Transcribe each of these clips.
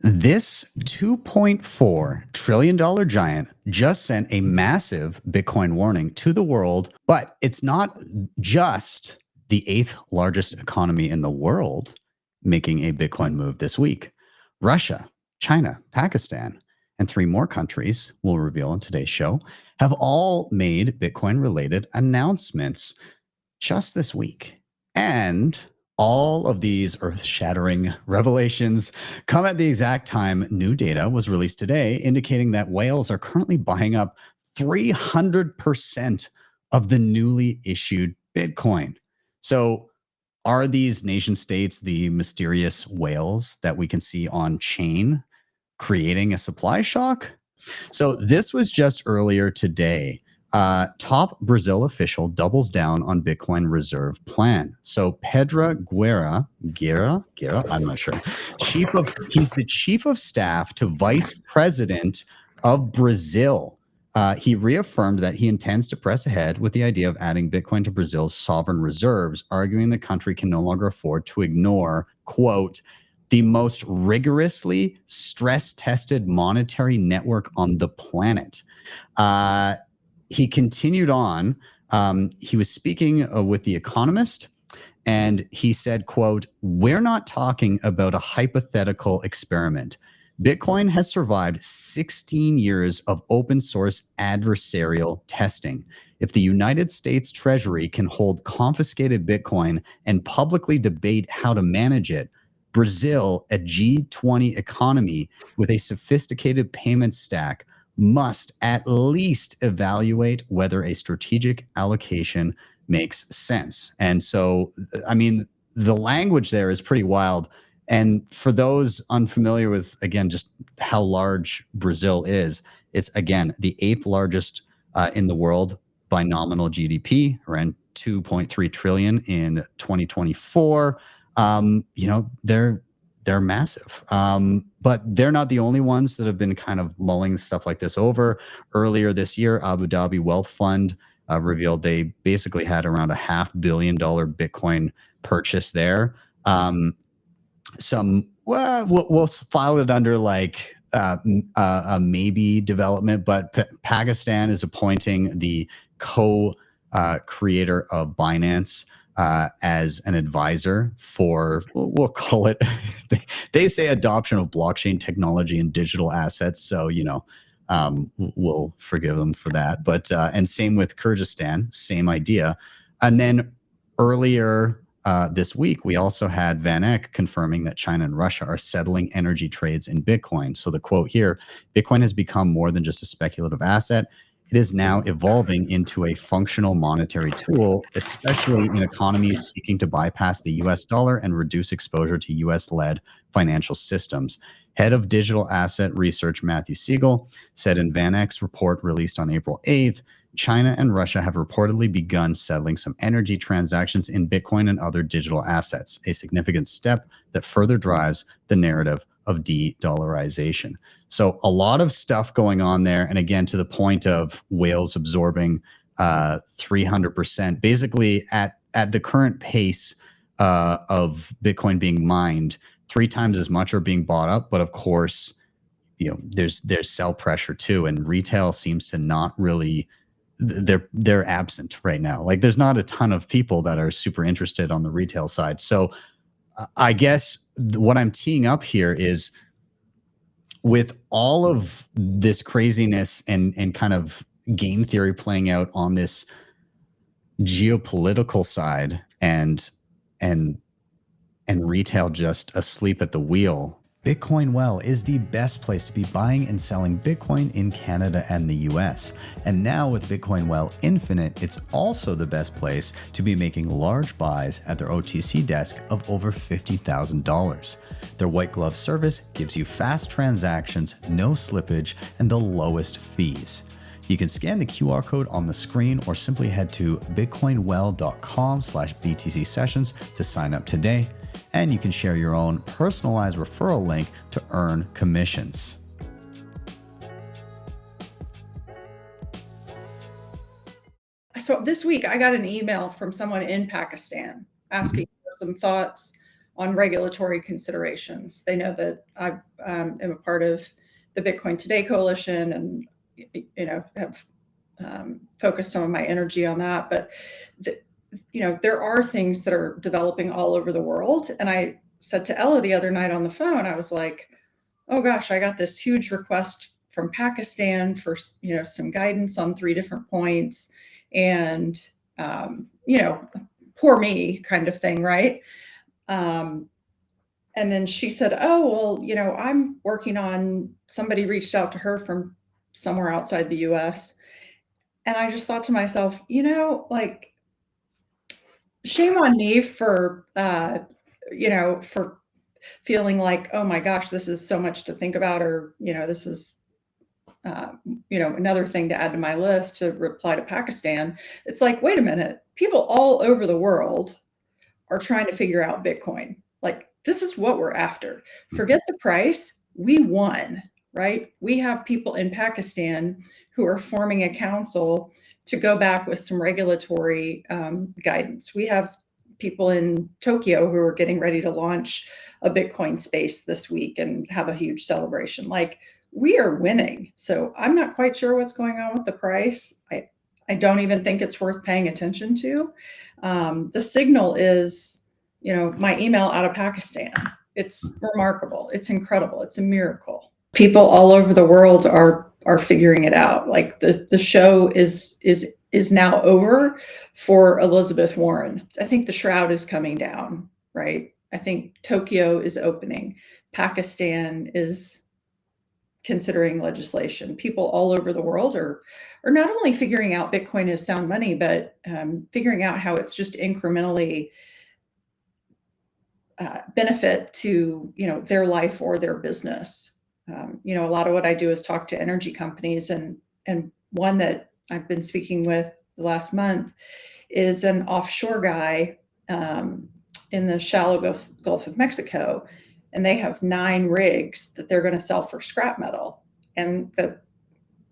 This $2.4 trillion giant just sent a massive Bitcoin warning to the world, but it's not just the eighth largest economy in the world making a Bitcoin move this week. Russia, China, Pakistan, and three more countries we'll reveal in today's show have all made Bitcoin related announcements just this week. And all of these earth shattering revelations come at the exact time new data was released today, indicating that whales are currently buying up 300% of the newly issued Bitcoin. So, are these nation states the mysterious whales that we can see on chain creating a supply shock? So this was just earlier today. Top Brazil official doubles down on Bitcoin reserve plan. So Pedro Guerra, I'm not sure. He's the chief of staff to vice president of Brazil. He reaffirmed that he intends to press ahead with the idea of adding Bitcoin to Brazil's sovereign reserves, arguing the country can no longer afford to ignore, quote, the most rigorously stress tested monetary network on the planet. He continued on. He was speaking with The Economist, and he said, quote, we're not talking about a hypothetical experiment. Bitcoin has survived 16 years of open source adversarial testing. If the United States Treasury can hold confiscated Bitcoin and publicly debate how to manage it, Brazil, a G20 economy with a sophisticated payment stack, must at least evaluate whether a strategic allocation makes sense. And so, I mean, the language there is pretty wild. And for those unfamiliar with, again, just how large Brazil is, it's, again, the eighth largest in the world by nominal GDP, around 2.3 trillion in 2024. They're massive. But they're not the only ones that have been kind of mulling stuff like this over. Earlier this year, Abu Dhabi Wealth Fund revealed they basically had around $500 million Bitcoin purchase there. We'll file it under like a maybe development, but Pakistan is appointing the co-creator of Binance as an advisor for, we'll call it, they say adoption of blockchain technology and digital assets. So, we'll forgive them for that. But, and same with Kyrgyzstan, same idea. And then earlier this week, we also had Van Eck confirming that China and Russia are settling energy trades in Bitcoin. So the quote here, Bitcoin has become more than just a speculative asset. It is now evolving into a functional monetary tool, especially in economies seeking to bypass the US dollar and reduce exposure to US-led financial systems. Head of digital asset research Matthew Siegel said in Van Eck's report released on April 8th, China and Russia have reportedly begun settling some energy transactions in Bitcoin and other digital assets, a significant step that further drives the narrative of de-dollarization. So a lot of stuff going on there. And again, to the point of whales absorbing 300%, basically at the current pace of Bitcoin being mined, 3 times as much are being bought up. But of course, there's sell pressure too. And retail seems to not really, they're absent right now. Like there's not a ton of people that are super interested on the retail side. So I guess what I'm teeing up here is, with all of this craziness and kind of game theory playing out on this geopolitical side and retail just asleep at the wheel, Bitcoin Well is the best place to be buying and selling Bitcoin in Canada and the US. And now with Bitcoin Well Infinite, it's also the best place to be making large buys at their OTC desk of over $50,000. Their white glove service gives you fast transactions, no slippage, and the lowest fees. You can scan the QR code on the screen or simply head to bitcoinwell.com/BTC sessions to sign up today. And you can share your own personalized referral link to earn commissions. So this week I got an email from someone in Pakistan asking for some thoughts on regulatory considerations. They know that I am a part of the Bitcoin Today coalition, and have focused some of my energy on that. But there are things that are developing all over the world. And I said to Ella the other night on the phone, I was like, oh gosh, I got this huge request from Pakistan for some guidance on 3 different points, and poor me kind of thing, right? And then she said, oh well, I'm working on, somebody reached out to her from somewhere outside the US. And I just thought to myself, like, shame on me for for feeling like, oh my gosh, this is so much to think about, or this is another thing to add to my list to reply to Pakistan. It's like, wait a minute, people all over the world are trying to figure out Bitcoin. Like, this is what we're after. Forget the price. We won, right? We have people in Pakistan who are forming a council to go back with some regulatory guidance. We have people in Tokyo who are getting ready to launch a Bitcoin space this week and have a huge celebration. Like, we are winning. So I'm not quite sure what's going on with the price. I don't even think it's worth paying attention to. The signal is, my email out of Pakistan. It's remarkable. It's incredible. It's a miracle. People all over the world are figuring it out. Like, the show is now over for Elizabeth Warren. I think the shroud is coming down, right? I think Tokyo is opening. Pakistan is considering legislation. People all over the world are not only figuring out Bitcoin as sound money, but figuring out how it's just incrementally benefit to their life or their business. A lot of what I do is talk to energy companies, and one that I've been speaking with the last month is an offshore guy in the shallow Gulf of Mexico. And they have 9 rigs that they're going to sell for scrap metal. And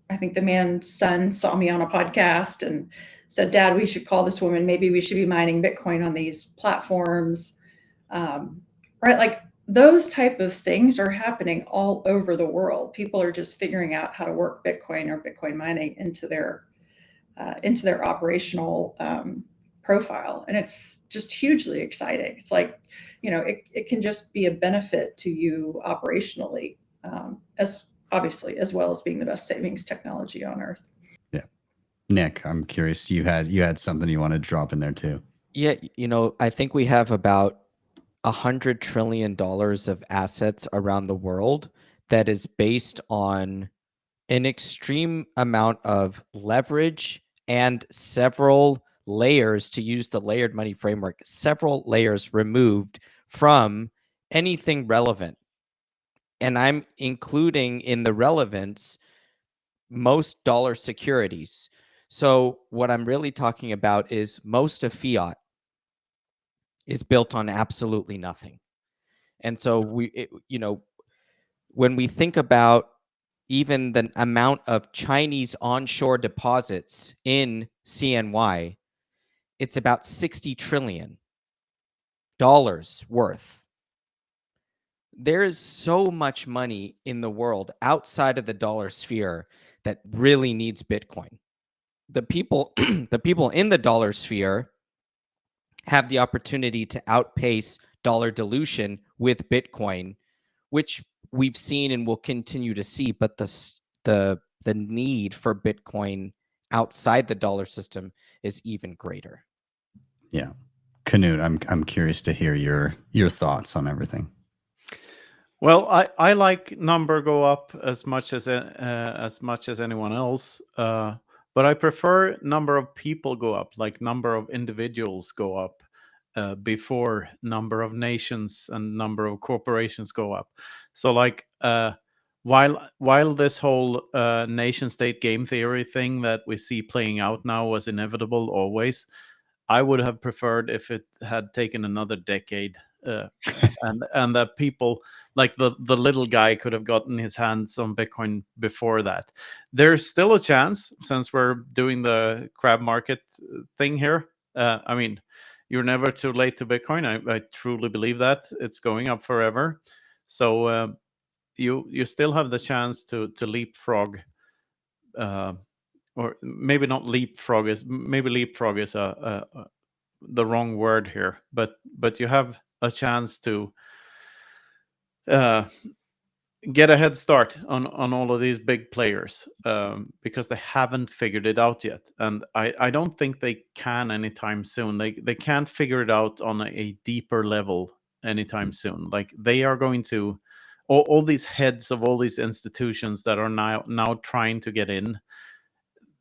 I think the man's son saw me on a podcast and said, Dad, we should call this woman. Maybe we should be mining Bitcoin on these platforms. Right? Like, those type of things are happening all over the world. People are just figuring out how to work Bitcoin or Bitcoin mining into their operational profile. And it's just hugely exciting. It's like, it can just be a benefit to you operationally, as obviously, as well as being the best savings technology on earth. Yeah. Nick, I'm curious, you had something you want to drop in there too. Yeah. I think we have about $100 trillion of assets around the world that is based on an extreme amount of leverage and several layers, to use the layered money framework, several layers removed from anything relevant. And I'm including in the relevance most dollar securities. So what I'm really talking about is most of fiat is built on absolutely nothing. And so when we think about even the amount of Chinese onshore deposits in CNY, it's about $60 trillion worth. There is so much money in the world outside of the dollar sphere that really needs Bitcoin. The people in the dollar sphere have the opportunity to outpace dollar dilution with Bitcoin, which we've seen and will continue to see. But the need for Bitcoin outside the dollar system is even greater. Yeah, Canute, I'm curious to hear your thoughts on everything. Well, I like number go up as much as anyone else, but I prefer number of people go up, like number of individuals go up, before number of nations and number of corporations go up. So, like, while this whole nation state game theory thing that we see playing out now was inevitable always, I would have preferred if it had taken another decade. And that people like the little guy could have gotten his hands on Bitcoin before that. There's still a chance, since we're doing the crab market thing here. I mean, you're never too late to Bitcoin. I truly believe that. It's going up forever. So you still have the chance to leapfrog, or maybe not leapfrog is the wrong word here, but you have a chance to get a head start on all of these big players, because they haven't figured it out yet, and I don't think they can anytime soon. They can't figure it out on a deeper level anytime soon. Like, they are going to, all these heads of all these institutions that are now trying to get in,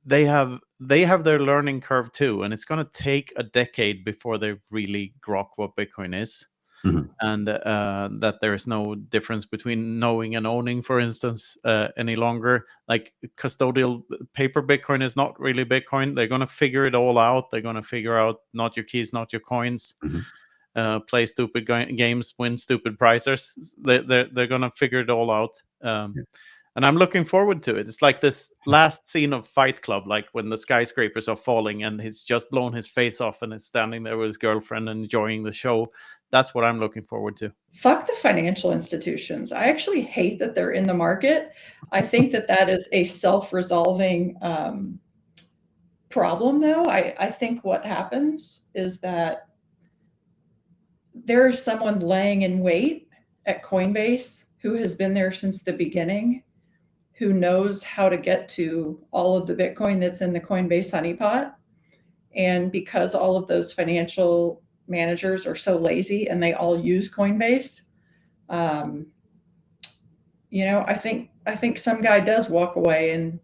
they have their learning curve too, and it's going to take a decade before they really grok what Bitcoin is. Mhm. And that there is no difference between knowing and owning, for instance, any longer. Like, custodial paper Bitcoin is not really Bitcoin. They're going to figure it all out. They're going to figure out not your keys, not your coins. Play stupid games, win stupid prizes. They're going to figure it all out. And I'm looking forward to it. It's like this last scene of Fight Club, like when the skyscrapers are falling and he's just blown his face off and is standing there with his girlfriend enjoying the show. That's what I'm looking forward to. Fuck the financial institutions. I actually hate that they're in the market. I think that is a self-resolving problem, though. I think what happens is that there's someone laying in wait at Coinbase who has been there since the beginning, who knows how to get to all of the Bitcoin that's in the Coinbase honeypot. And because all of those financial managers are so lazy and they all use Coinbase, I think some guy does walk away and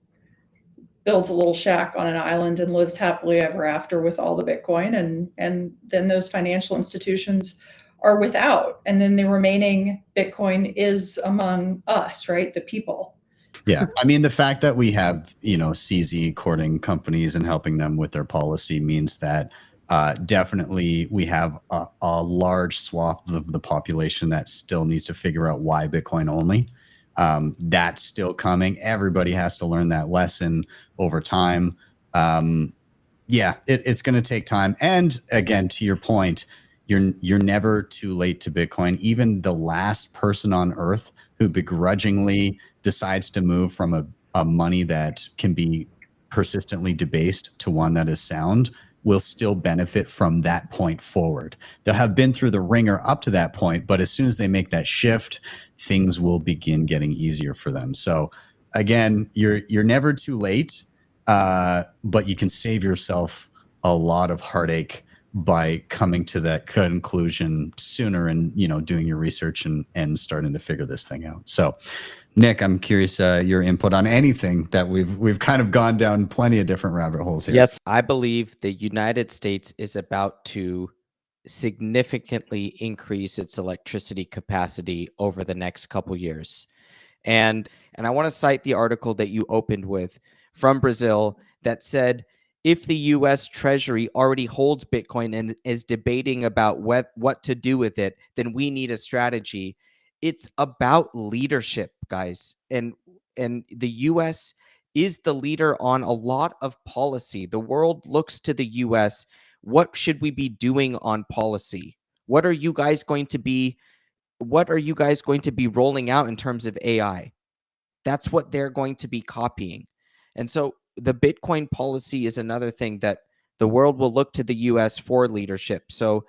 builds a little shack on an island and lives happily ever after with all the Bitcoin, and then those financial institutions are without, and then the remaining Bitcoin is among us, right? The people. Yeah. I mean, the fact that we have, CZ courting companies and helping them with their policy means that definitely we have a large swath of the population that still needs to figure out why Bitcoin only. That's still coming. Everybody has to learn that lesson over time. It's going to take time. And again, to your point, you're never too late to Bitcoin. Even the last person on earth who begrudgingly decides to move from a money that can be persistently debased to one that is sound will still benefit from that point forward. They'll have been through the ringer up to that point, but as soon as they make that shift, things will begin getting easier for them. So again, you're never too late, but you can save yourself a lot of heartache by coming to that conclusion sooner and doing your research and starting to figure this thing out. So Nick, I'm curious your input on anything that we've kind of gone down plenty of different rabbit holes here. Yes, I believe the United States is about to significantly increase its electricity capacity over the next couple years. And I want to cite the article that you opened with from Brazil that said, if the U.S. Treasury already holds Bitcoin and is debating about what to do with it, then we need a strategy. It's about leadership, guys. And the U.S. is the leader on a lot of policy. The world looks to the U.S. What should we be doing on policy? What are you guys going to be rolling out in terms of AI? That's what they're going to be copying. And so the Bitcoin policy is another thing that the world will look to the US for leadership. So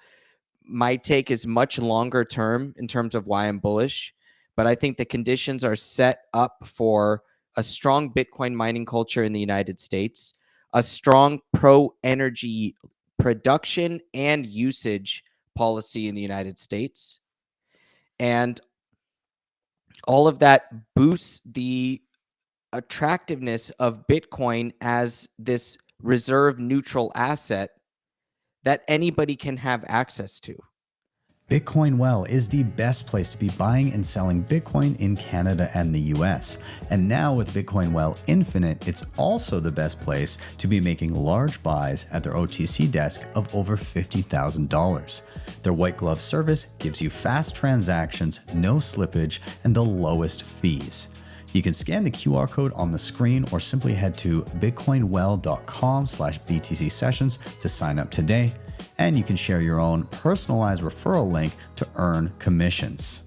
my take is much longer term in terms of why I'm bullish, but I think the conditions are set up for a strong Bitcoin mining culture in the United States, a strong pro-energy production and usage policy in the United States, and all of that boosts the attractiveness of Bitcoin as this reserve neutral asset that anybody can have access to. Bitcoin Well is the best place to be buying and selling Bitcoin in Canada and the US. And now with Bitcoin Well Infinite, it's also the best place to be making large buys at their OTC desk of over $50,000. Their white glove service gives you fast transactions, no slippage, and the lowest fees. You can scan the QR code on the screen or simply head to bitcoinwell.com/BTC sessions to sign up today. and you can share your own personalized referral link to earn commissions.